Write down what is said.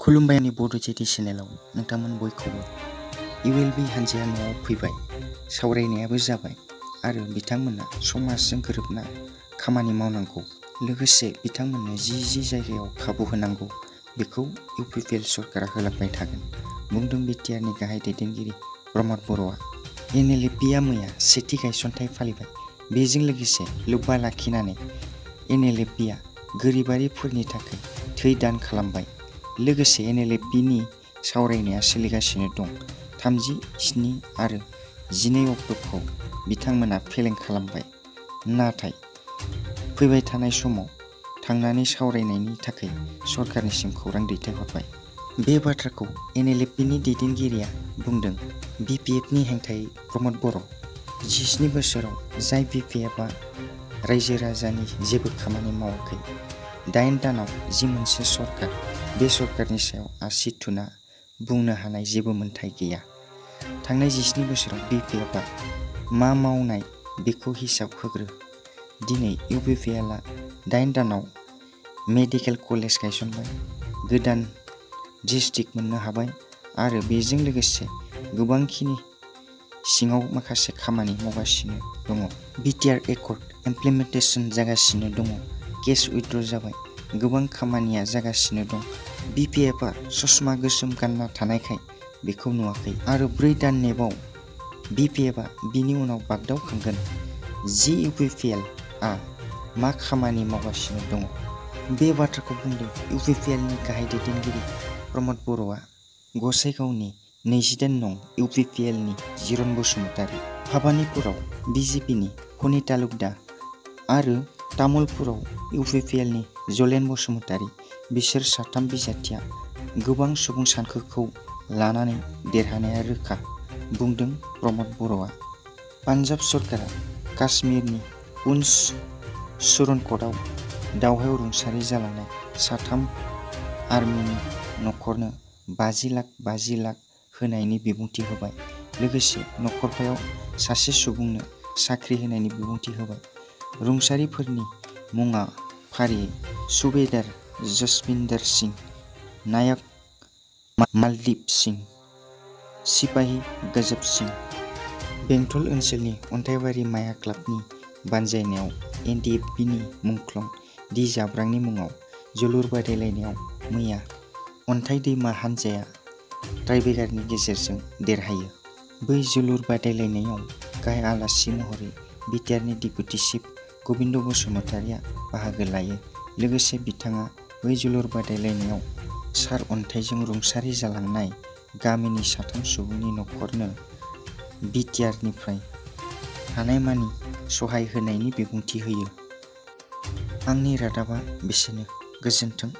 खुलुमबाय आंनि बड' जेटि चेनेलाव नोंथांमोन बयखौबो। इउएलबि हानजाया न'आव फैबाय, सावरायनायाबो जाबाय आरो बिथांमोना समाजजों गोरोबना खामानि मावनांगौ। लोगोसे बिथांमोननो जि जायगायाव खाबु होनांगौ बेखौ इउपिपिएल सरकारा होलांबाय थागोन, बुंदों बिटिआरनि गाहाय दैदेनगिरि प्रमद बर'आ। एनएलएफपिआ मैया सेथि गायसनथाय फालिबाय। बेजों लोगोसे लोब्बा लाखिनानै एनएलएफपिआ गोरिबारिफोरनि थाखाय थै दान खालामबाय। लोगोसे एनएलएफपिनि सावरायनाया सोलिगासिनो दं। 37 आरो 12 अक्ट'खौ बिथांमोना फेलें खालामबाय, नाथाय फैबाय थानाय समाव थांनानै सावरायनायनि थाखाय सरकारनिसिम खौरां दैथायहरबाय। बे बाथ्राखौ एनएलएफपिनि दैदेनगिरिया बुंदों। बिपिएफनि हेंथायै प्रमद बर'। 17 बोसोराव जाय बिपिएफआ रायजो राजानि जेबो खामानि मावाखै, 8 दानाव जि मोनसे सरकार, बे सरकारनि सायाव आसि थुना बुंनो हानाय जेबो मोन्थाइ गैया। थांनाय 17 बोसोराव बिपिएफआ मा मावनाय बेखौ हिसाब होग्रो। दिनै इउपिपिएलआ 8 दानाव मेडिकेल कलेज गायसनबाय, गोदान डिस्ट्रिक्ट मोननो हाबाय आरो बेजों लोगोसे गोबांखिनि सिङाव माखासे खामानि मावगासिनो दङ। बिटिआर एकर्ड इमप्लिमेन्टेसन जागासिनो दङ। केस उइथड्र जाबाय, गोबां खामानिया जागासिनो दं। बिपिएफआ ससमा गोसोम गानना थानायखाय बेखौ नुवाखै आरो 4 दान नेबाव बिपिएफआ बिनि उनाव बागदावखांगोन। जि इउपिपिएलआ मा खामानि मावगासिनो दङ। बे बाथ्राखौ बुंदों इउपिपिएलनि गाहाय दैदेनगिरि प्रमद बर'आ। गसाइगावनि 22 नं इउपिपिएलनि जिरन बसुमतारी, भाबानिपुराव बिजेपिनि फनि तालुकदार आरो तामुलपुराव इउपिपिएलनि जलेन बसुमतारी, बिसोर साथाम बिजाथिया गोबां सुबुं सानखोखौ लानानै देरहानाया रोखा, बुंदों प्रमद बर'आ। पान्जाब सरकारा काश्मीरनि पुंछ सुरनकटआव दावहायाव रुंसारि जालांनाय 3 आर्मिनि नखरनो 50 लाख होनायनि बिबुंथि होबाय। लोगोसे नखरफायाव सासे सुबुंनो साख्रि होनायनि बिबुंथि होबाय। रुंसारिफोरनि मुङा फारियै सुबेदार जसबिन्दर सिंह, नायक मालदीप सिंह, सिपाही गजब सिंह। बेंटल ओनसोलनि अन्थाइबारि माया क्लाबनि बानजायनायाव एनडिएफबिनि मुंख्लं दि जाब्रांनि मुङाव जोलुर बादायलायनायाव मैया अन्थाइ दैमा हानजाया टाइब्रेकारनि गेजेरजों देरहायो। बै जोलुर बादायलायनायाव गाहाय आलासि महरै बिटिआरनि डेपुटि चिफ गबिन्द बसुमतारीया बाहागो लायो। लोगोसे बिथाङा बै जोलुर बादायलायनायाव सार अन्थाइजों रुंसारि जालांनाय गामिनि 3 सुबुंनि नखरनो बिटिआरनिफ्राय हानायमानि सहाय होनायनि बिबुंथि होयो। आंनि रादाबा बेसेनो। गोजोन्थों।